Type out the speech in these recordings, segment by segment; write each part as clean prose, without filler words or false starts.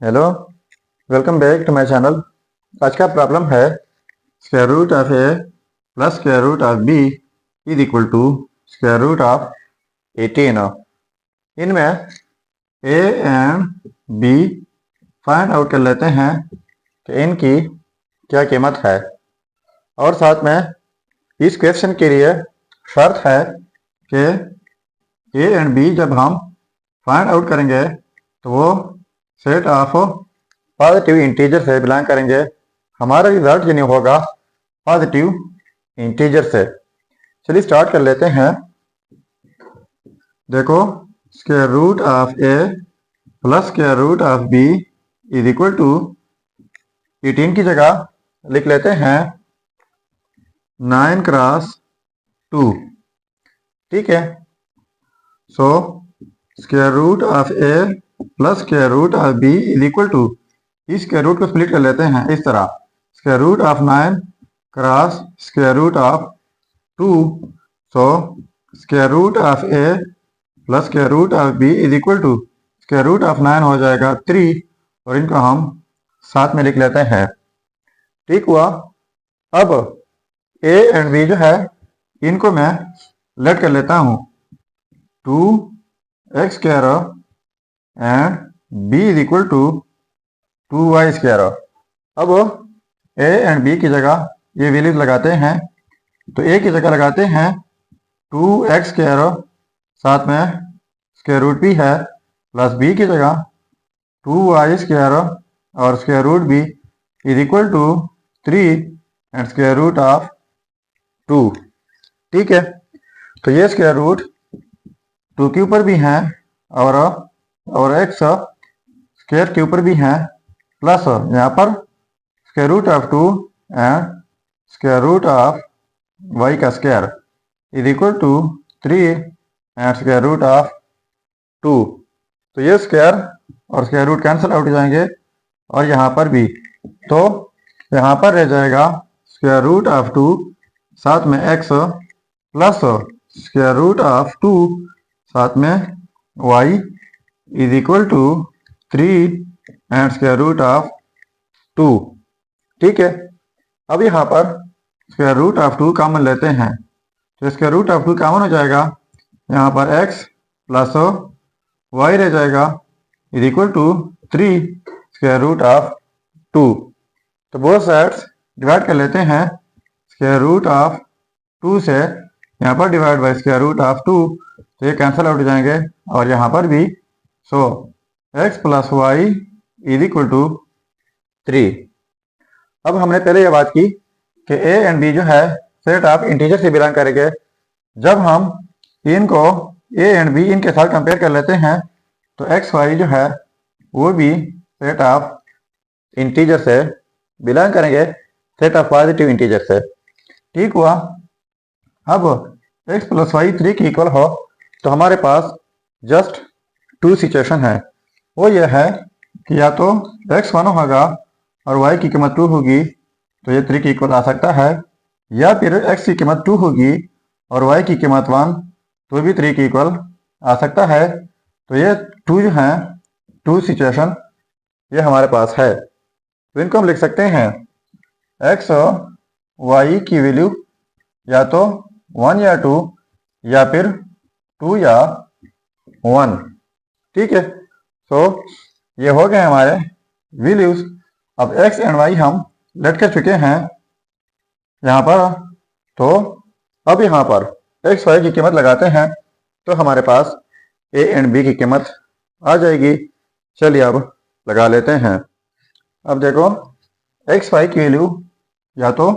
Hello, welcome back to my channel. आज का problem है square root of A plus square root of B is equal to square root of 18। इनमें A and B find out कर लेते हैं कि इनकी क्या कीमत है। और साथ में इस क्वेश्चन के लिए शर्त है कि ए एंड बी जब हम फाइंड आउट करेंगे तो वो सेट ऑफ पॉजिटिव इंटीजर से बिलोंग करेंगे। हमारा रिजल्ट यानी होगा पॉजिटिव इंटीजर से। चलिए स्टार्ट कर लेते हैं। देखो, square root of A plus square root of B is equal to 18 की जगह लिख लेते हैं 9 क्रॉस 2। ठीक है, so square root of A plus square root of B is equal to, इस स्क्वायर रूट को स्प्लिट कर लेते हैं इस तरह, square root of 9 cross square root of 2। So square root of A plus square root of B is equal to square root of 9 हो जाएगा 3 और इनको हम साथ में लिख लेते हैं। ठीक हुआ। अब ए एंड बी जो है इनको मैं लेट कर लेता हूँ 2x square and b is equal to 2y square. अब a एंड b की जगह ये वैल्यूज लगाते हैं, तो a की जगह लगाते हैं 2x स्क्वायर, साथ में स्क्वायर रूट भी है, प्लस b की जगह 2y स्क्वायर और square root b is equal to 3 and square root of 2। ठीक है, तो ये स्क्वायर रूट 2 के ऊपर भी हैं और x स्क्वायर के ऊपर भी हैं, प्लस यहाँ पर square root of 2 and square root of y का square is equal to 3 and square root of 2। तो ये स्क्वायर और स्क्वायर रूट कैंसिल आउट हो जाएंगे और यहाँ पर भी, तो यहाँ पर रह जाएगा स्क्वायर रूट ऑफ 2 साथ में x plus square root of 2 साथ में y is equal to 3 and square root of 2। ठीक है, अब यहाँ पर स्क्वायर रूट ऑफ 2 कॉमन लेते हैं, तो स्क्वायर रूट ऑफ 2 कॉमन हो जाएगा, यहाँ पर x प्लस y रह जाएगा is equal to 3 square root of 2। तो बोथ साइड्स डिवाइड कर लेते हैं, स्क्वायर रूट ऑफ 2 से यहाँ पर divide by square root of 2, तो ये कैंसिल आउट हो जाएंगे और यहाँ पर भी। So x plus Y is equal to 3। अब हमने पहले ये बात की कि a एंड b जो है सेट ऑफ इंटीजर से बिलोंग करेंगे। जब हम इनको a एंड b इनके साथ कंपेयर कर लेते हैं तो x y जो है वो भी सेट ऑफ इंटीजर से बिलोंग करेंगे, सेट ऑफ पॉजिटिव इंटीजर से। ठीक हुआ। अब x प्लस वाई 3 के इक्वल हो तो हमारे पास जस्ट 2 सिचुएशन है। वो ये है कि या तो x 1 होगा और y की कीमत 2 होगी तो ये 3 के इक्वल आ सकता है, या फिर x की कीमत 2 होगी और y की कीमत 1 तो भी 3 के इक्वल आ सकता है। तो ये 2 जो हैं 2 सिचुएशन ये हमारे पास है। तो इनको हम लिख सकते हैं x y की वैल्यू या तो 1 या 2 या फिर 2 या 1। ठीक है, तो ये हो गए हमारे वैल्यूज। अब x एंड y हम लेट कर चुके हैं यहाँ पर, तो अब यहाँ पर x y की कीमत लगाते हैं तो हमारे पास a एंड b की कीमत आ जाएगी। चलिए अब लगा लेते हैं। अब देखो, x y की वैल्यू या तो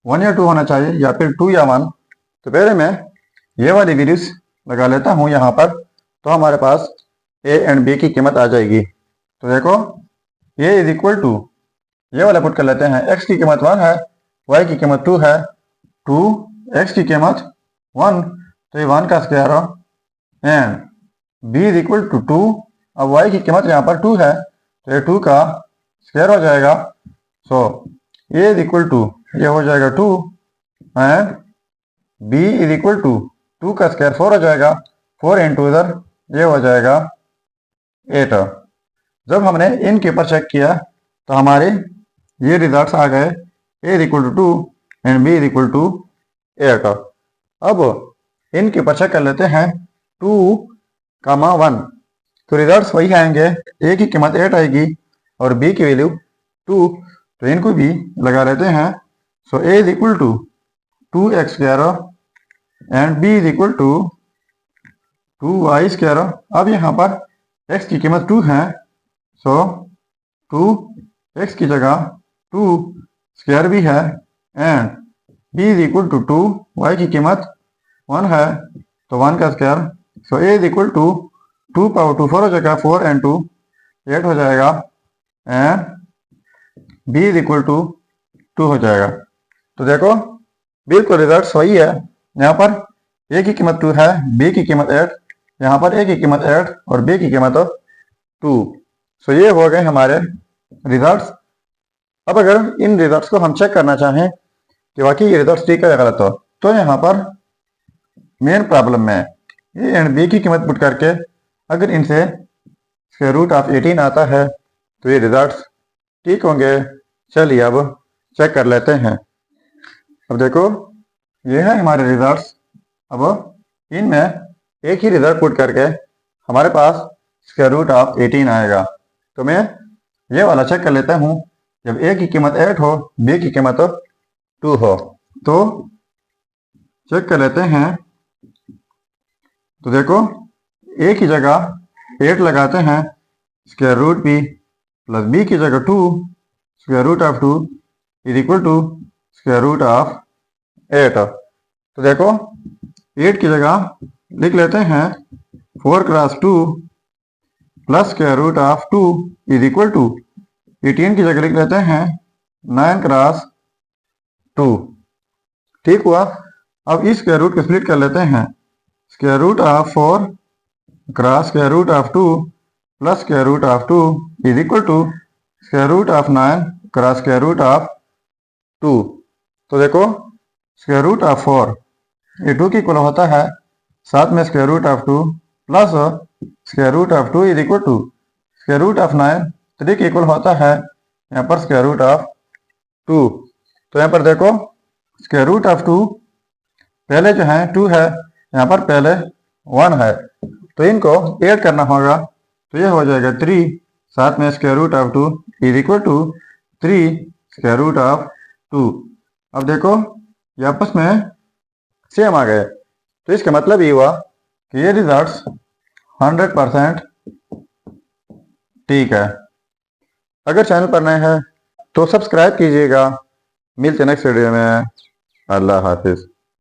1 या 2 होना चाहिए या फिर 2 या 1। तो पहले मैं ये वाली वैल्यूज लगा लेता हूँ यहाँ पर, तो हमारे पास a एंड b की कीमत आ जाएगी। तो देखो, a इज इक्वल टू, ये वाला पुट कर लेते हैं, x की कीमत 1 है, y की कीमत 2 है, 2 x की कीमत 1 तो ये 1 का square and b is equal to 2। अब y की कीमत यहाँ पर 2 है तो ये 2 का स्क्वायर हो जाएगा। So a is equal to, ये हो जाएगा 2 and b is equal to 2 का स्क्वायर 4 हो जाएगा, 4 इंटू इधर ये हो जाएगा 8। जब हमने इन के ऊपर चेक किया तो हमारे ये रिजल्ट्स आ गए a equal to 2 and b equal to 8। अब इन के ऊपर चेक कर लेते हैं 2, 1, तो रिजल्ट्स वही आएंगे, a की कीमत 8 आएगी और b की वैल्यू 2, तो इनको भी लगा लेते हैं। So a is equal to 2x and b is equal to 2y²। अब यहाँ पर x की कीमत 2 है, सो 2x की जगह 2 स्क्वायर भी है and b is equal to 2, y की कीमत 1 है तो 1 का square. So a is equal to 2 power 2 4 हो जाएगा, 4 एंड 2 8 हो जाएगा and b is equal to 2 हो जाएगा। तो देखो बिल्कुल रिजल्ट वही है। यहाँ पर a की कीमत 2 है, b की कीमत 8, यहाँ पर a की कीमत 8 और b की कीमत 2। सो ये हो गए हमारे रिजल्ट्स। अब अगर इन रिजल्ट्स को हम चेक करना चाहें कि वाकई ये रिजल्ट ठीक है या गलत हो, तो यहाँ पर मेन प्रॉब्लम में a एंड b की कीमत पुट करके अगर इनसे स्क्वायर रूट ऑफ 18 आता है तो ये रिजल्ट्स ठीक होंगे। चलिए अब चेक कर लेते हैं। अब देखो ये है हमारे रिजल्ट्स। अब इनमें एक ही रिजल्ट पुट करके हमारे पास स्क्वायर रूट ऑफ 18 आएगा। तो मैं ये वाला चेक कर लेता हूँ। जब a की कीमत 8 हो, b की कीमत 2 हो, तो चेक कर लेते हैं। तो देखो a की जगह 8 लगाते हैं, square root b plus b की जगह 2 square root of 2 is equal to square root of 8। तो देखो 8 की जगह लिख लेते हैं 4 cross 2 plus square root of 2 is equal to 18 की जगह लिख लेते हैं 9 क्रॉस 2। ठीक हुआ। अब इस स्क्वायर रूट को स्प्लिट कर लेते हैं। Square root of 4 cross square root of 2 plus square root of 2 is equal to square root of 9 cross square root of 2। तो देखो स्क्वायर रूट ऑफ 4 ये 2 की इक्वल होता है, साथ में square root of 2 plus square root of 2 is equal to square root of 9 3 के equal होता है यहाँ पर स्क्वायर रूट ऑफ 2। तो यहाँ पर देखो स्क्वायर रूट ऑफ 2 पहले जो है 2 है, यहाँ पर पहले 1 है, तो इनको ऐड करना होगा। तो ये हो जाएगा 3, साथ में square root of 2 is equal to 3 square root of 2। अब देखो ये आपस में सेम आ गए, तो इसका मतलब ये हुआ कि ये रिजल्ट्स 100% ठीक है। अगर चैनल पर नए हैं तो सब्सक्राइब कीजिएगा। मिलते हैं नेक्स्ट वीडियो में। अल्लाह हाफिज।